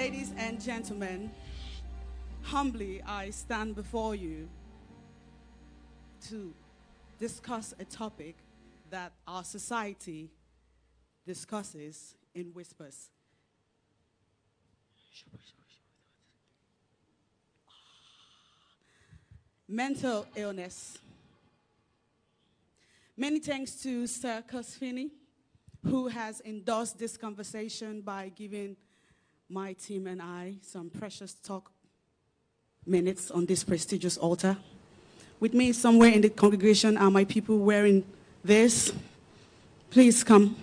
Ladies and gentlemen, humbly I stand before you to discuss a topic that our society discusses in whispers. Mental illness. Many thanks to Sir Cosfini, who has endorsed this conversation by giving my team and I some precious talk minutes on this prestigious altar. With me somewhere in the congregation are my people wearing this. Please come.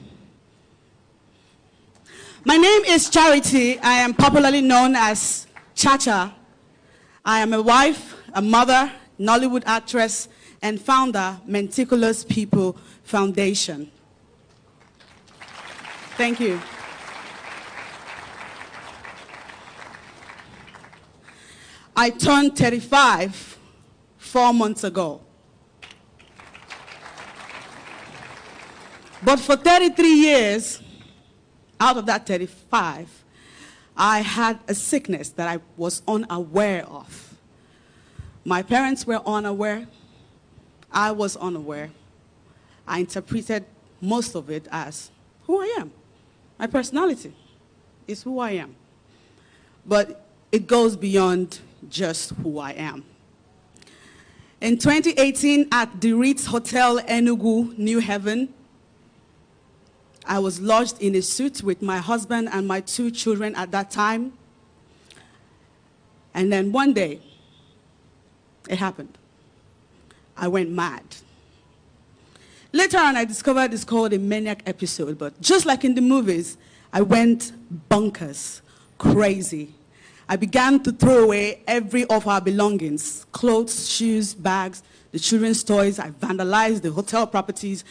My name is Charity. I am popularly known as Chacha. I am a wife, a mother, Nollywood actress, and founder, Meticulous People Foundation. Thank you. I turned 35 4 months ago. But for 33 years, out of that 35, I had a sickness that I was unaware of. My parents were unaware. I was unaware. I interpreted most of it as who I am. My personality is who I am. But it goes beyond just who I am. In 2018, at the Ritz Hotel Enugu, New Haven, I was lodged in a suite with my husband and my 2 children at that time. And then one day, it happened. I went mad. Later on, I discovered it's called a maniac episode, but just like in the movies, I went bonkers, crazy. I began to throw away every of our belongings, clothes, shoes, bags, the children's toys. I vandalized the hotel properties.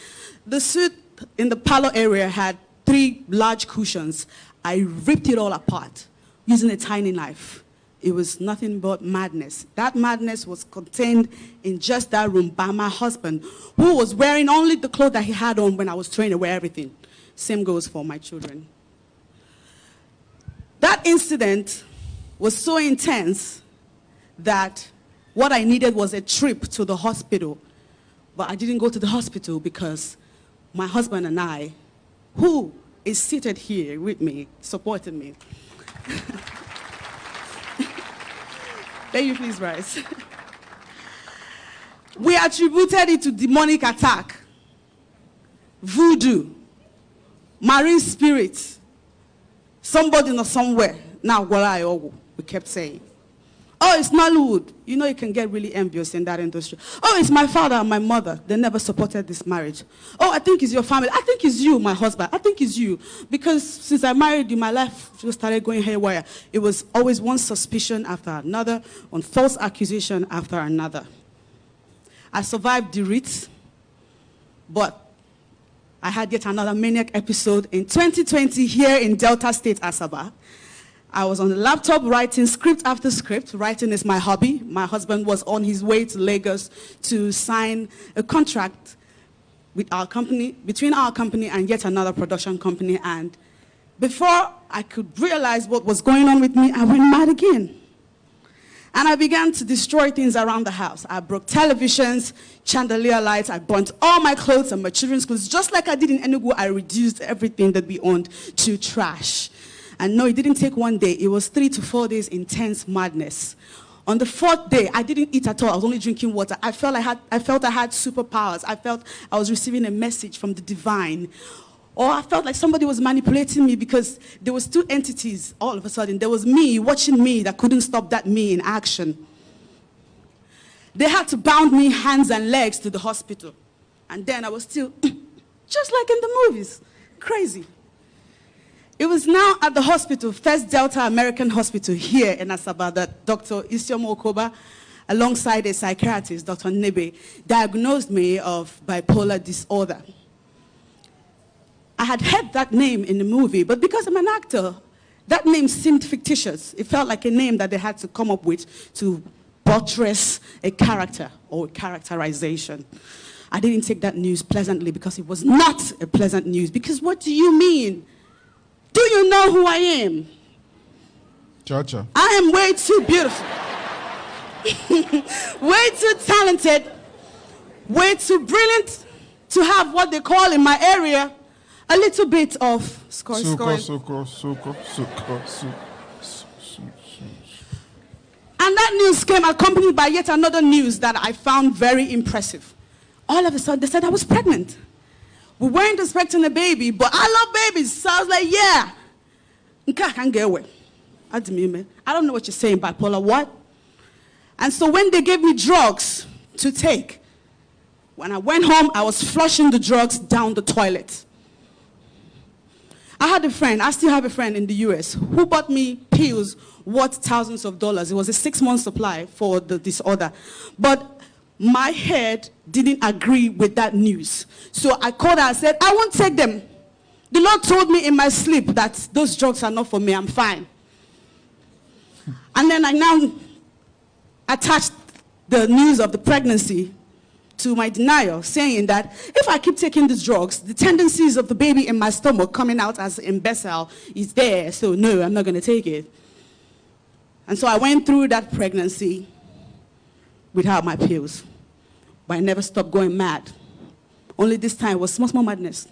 The suite in the parlor area had 3 large cushions. I ripped it all apart using a tiny knife. It was nothing but madness. That madness was contained in just that room by my husband, who was wearing only the clothes that he had on when I was throwing away everything. Same goes for my children. That incident was so intense that what I needed was a trip to the hospital. But I didn't go to the hospital because my husband and I, who is seated here with me, supported me. Can you please rise? We attributed it to demonic attack, voodoo, marine spirits, somebody or somewhere. Now, we kept saying. Oh, it's Nollywood. You know you can get really envious in that industry. Oh, it's my father and my mother. They never supported this marriage. Oh, I think it's your family. I think it's you, my husband. I think it's you. Because since I married you, my life just started going haywire. It was always one suspicion after another, one false accusation after another. I survived the Ritz, but I had yet another maniac episode in 2020 here in Delta State, Asaba. I was on the laptop writing script after script. Writing is my hobby. My husband was on his way to Lagos to sign a contract with our company, between our company and yet another production company. And before I could realize what was going on with me, I went mad again. And I began to destroy things around the house. I broke televisions, chandelier lights. I burnt all my clothes and my children's clothes. Just like I did in Enugu, I reduced everything that we owned to trash. And no, it didn't take one day. It was 3 to 4 days intense madness. On the 4th day, I didn't eat at all. I was only drinking water. I felt I had superpowers. I felt I was receiving a message from the divine. Or I felt like somebody was manipulating me because there was 2 entities all of a sudden. There was me watching me that couldn't stop that me in action. They had to bound me hands and legs to the hospital. And then I was still, just like in the movies, crazy. It was now at the hospital, First Delta American Hospital here in Asaba, that Dr. Isioma Okoba, alongside a psychiatrist, Dr. Nebe, diagnosed me of bipolar disorder. I had heard that name in the movie, but because I'm an actor, that name seemed fictitious. It felt like a name that they had to come up with to buttress a character or a characterization. I didn't take that news pleasantly because it was not a pleasant news. Because what do you mean? Do you know who I am? Chacha. I am way too beautiful. Way too talented. Way too brilliant to have what they call in my area a little bit of scoring. And that news came accompanied by yet another news that I found very impressive. All of a sudden, they said I was pregnant. We weren't expecting a baby, but I love babies. So I was like, yeah. I can't get away. I don't know what you're saying, bipolar, what? And so when they gave me drugs to take, when I went home, I was flushing the drugs down the toilet. I had a friend, I still have a friend in the US, who bought me pills worth thousands of dollars. It was a 6-month supply for the disorder. But my head didn't agree with that news. So I called her and said, I won't take them. The Lord told me in my sleep that those drugs are not for me, I'm fine. And then I now attached the news of the pregnancy to my denial, saying that if I keep taking these drugs, the tendencies of the baby in my stomach coming out as imbecile is there, so no, I'm not going to take it. And so I went through that pregnancy without my pills, but I never stopped going mad. Only this time was small madness.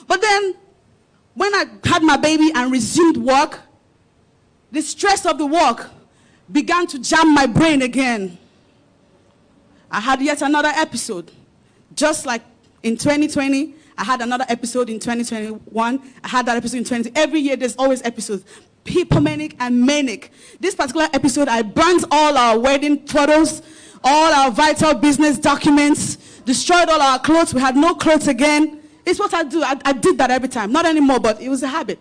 But then, when I had my baby and resumed work, the stress of the work began to jam my brain again. I had yet another episode. Just like in 2020, I had another episode in 2021. I had that episode in 2020. Every year, there's always episodes. Hypomanic and manic. This particular episode, I burnt all our wedding photos, all our vital business documents, destroyed all our clothes. We had no clothes again. It's what I do. I did that every time. Not anymore, but it was a habit.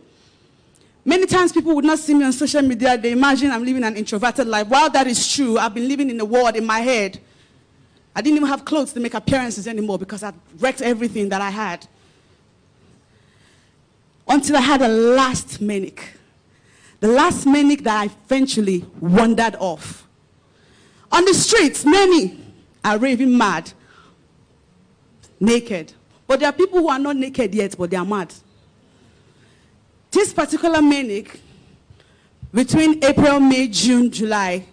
Many times people would not see me on social media. They imagine I'm living an introverted life. While that is true, I've been living in a world in my head. I didn't even have clothes to make appearances anymore because I'd wrecked everything that I had. Until I had a last manic. The last manic that I eventually wandered off. On the streets, many are raving mad, naked. But there are people who are not naked yet, but they are mad. This particular manic, between April, May, June, July,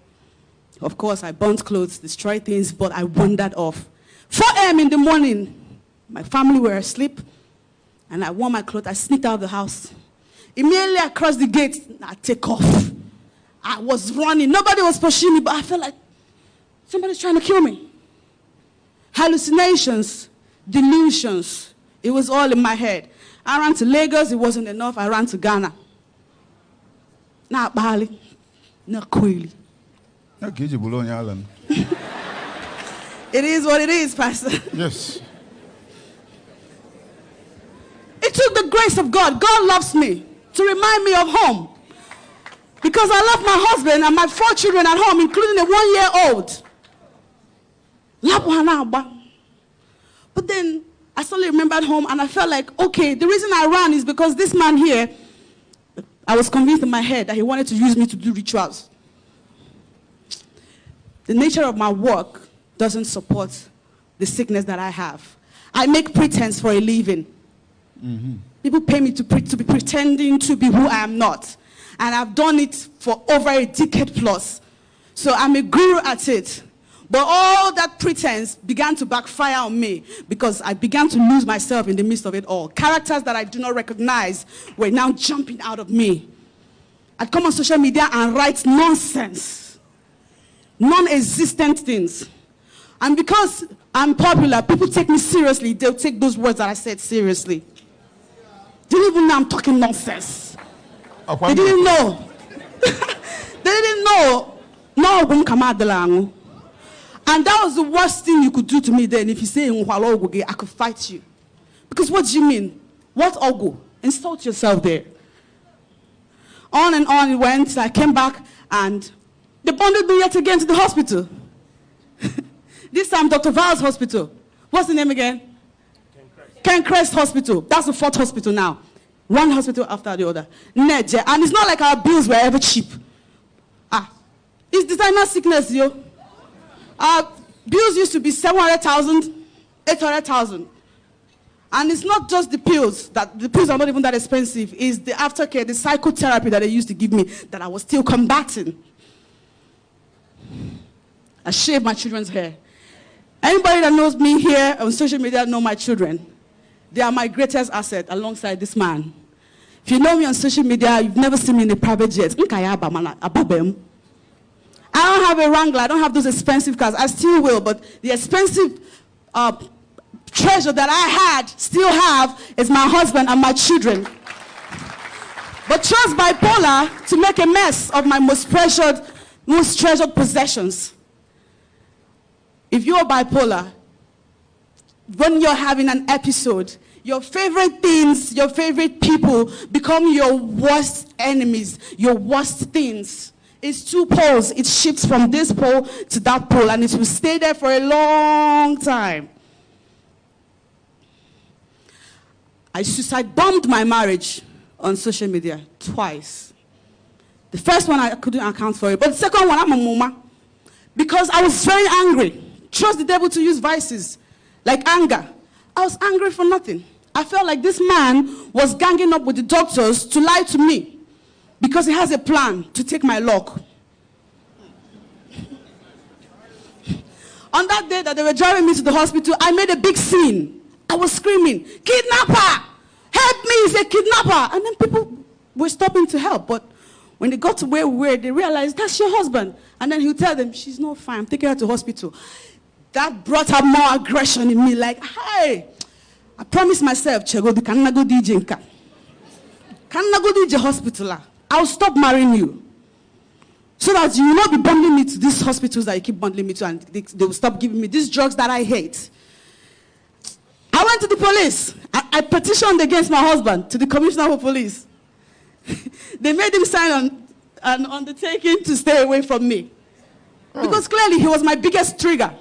of course, I burnt clothes, destroyed things, but I wandered off. 4 a.m. in the morning, my family were asleep, and I wore my clothes. I sneaked out of the house. Immediately across the gate, I take off. I was running. Nobody was pushing me, but I felt like somebody's trying to kill me. Hallucinations, delusions. It was all in my head. I ran to Lagos. It wasn't enough. I ran to Ghana. Now Bali, not Kweli. It is what it is, Pastor. Yes. It took the grace of God. God loves me to remind me of home. Because I love my husband and my 4 children at home, including a 1-year-old. But then I suddenly remembered home and I felt like, okay, the reason I ran is because this man here, I was convinced in my head that he wanted to use me to do rituals. The nature of my work doesn't support the sickness that I have. I make pretense for a living. Mm-hmm. People pay me to be pretending to be who I am not. And I've done it for over a decade plus. So I'm a guru at it. But all that pretense began to backfire on me because I began to lose myself in the midst of it all. Characters that I do not recognize were now jumping out of me. I'd come on social media and write nonsense. Non-existent things. And because I'm popular, people take me seriously. They'll take those words that I said seriously. They didn't even know I'm talking nonsense. They didn't know. They didn't know. No, and that was the worst thing you could do to me then. If you say, I could fight you. Because what do you mean? What ogu? Insult yourself there. On and on it went. I came back and they bundled me yet again to the hospital. This time, Dr. Val's hospital. What's the name again? Ken Crest Hospital. That's the 4th hospital now. One hospital after the other. And it's not like our bills were ever cheap. It's designer sickness, yo. Our bills used to be 700,000, 800,000. And it's not just the pills. The pills are not even that expensive. It's the aftercare, the psychotherapy that they used to give me that I was still combating. I shaved my children's hair. Anybody that knows me here on social media know my children. They are my greatest asset alongside this man. If you know me on social media, you've never seen me in a private jet. I don't have a Wrangler. I don't have those expensive cars. I still will, but the expensive treasure that I still have, is my husband and my children. But trust bipolar to make a mess of my most treasured possessions. If you're bipolar, when you're having an episode, your favorite things, your favorite people become your worst enemies, your worst things. It's two poles. It shifts from this pole to that pole, and it will stay there for a long time. I suicide bombed my marriage on social media twice. The first one, I couldn't account for it. But the second one, I'm a mama. Because I was very angry. Trust the devil to use vices, like anger. I was angry for nothing. I felt like this man was ganging up with the doctors to lie to me because he has a plan to take my luck. On that day that they were driving me to the hospital, I made a big scene. I was screaming, "Kidnapper! Help me, he's a kidnapper!" And then people were stopping to help. But when they got to where we were, they realized, that's your husband. And then he'll tell them, she's not fine, I'm taking her to hospital. That brought up more aggression in me, like, hey, I promised myself, Chego, can I go DJ nka? Can I go DJ hospital? I'll stop marrying you. So that you will not be bundling me to these hospitals that you keep bundling me to, and they will stop giving me these drugs that I hate. I went to the police. I petitioned against my husband to the commissioner of police. They made him sign an undertaking to stay away from me. Because clearly he was my biggest trigger.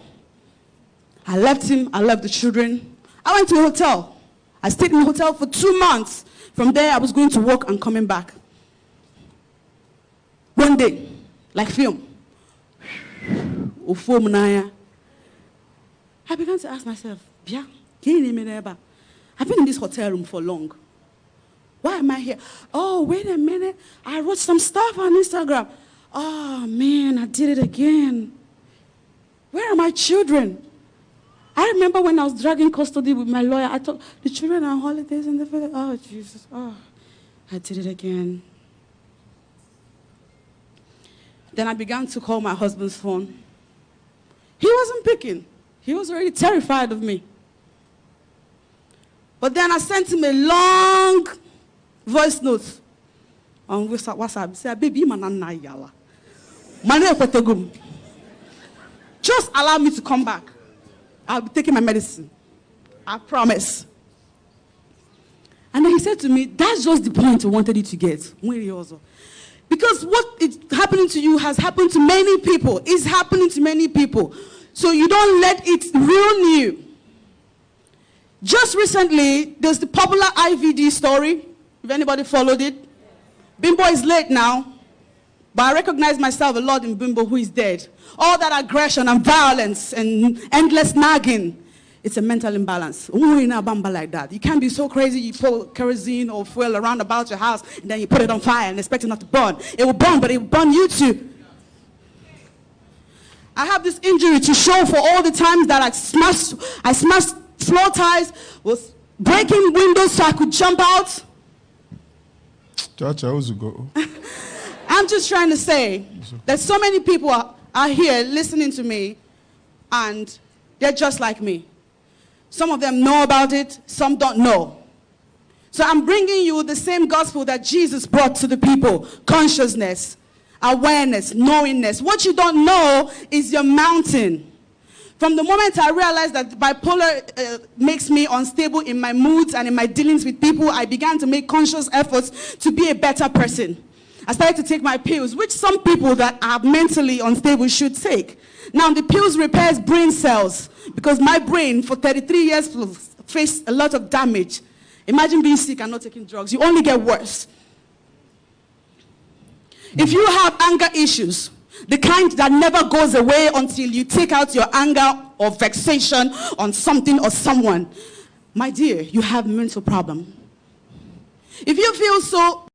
I left him, I left the children. I went to a hotel. I stayed in a hotel for 2 months. From there, I was going to work and coming back. One day, like film, I began to ask myself, I've been in this hotel room for long. Why am I here? Oh, wait a minute. I wrote some stuff on Instagram. Oh, man, I did it again. Where are my children? I remember when I was dragging custody with my lawyer, I thought, the children are on holidays in the village. Oh, Jesus. Oh, I did it again. Then I began to call my husband's phone. He wasn't picking. He was already terrified of me. But then I sent him a long voice note on WhatsApp. Say, baby, just allow me to come back. I'll be taking my medicine. I promise. And then he said to me, that's just the point I wanted you to get. Because what is happening to you has happened to many people. It's happening to many people. So you don't let it ruin you. Just recently, there's the popular IVD story. If anybody followed it. Bimbo is late now. But I recognize myself a lot in Bimbo, who is dead. All that aggression and violence and endless nagging. It's a mental imbalance. Like that. You can't be so crazy you pour kerosene or fuel around about your house and then you put it on fire and expect it not to burn. It will burn, but it will burn you too. I have this injury to show for all the times that I smashed floor tiles, was breaking windows so I could jump out. Chacha Eke. I'm just trying to say that so many people are here listening to me and they're just like me. Some of them know about it, some don't know. So I'm bringing you the same gospel that Jesus brought to the people. Consciousness, awareness, knowingness. What you don't know is your mountain. From the moment I realized that bipolar makes me unstable in my moods and in my dealings with people, I began to make conscious efforts to be a better person. I started to take my pills, which some people that are mentally unstable should take. Now, the pills repairs brain cells because my brain for 33 years faced a lot of damage. Imagine being sick and not taking drugs. You only get worse. If you have anger issues, the kind that never goes away until you take out your anger or vexation on something or someone, My dear, you have mental problem. If you feel so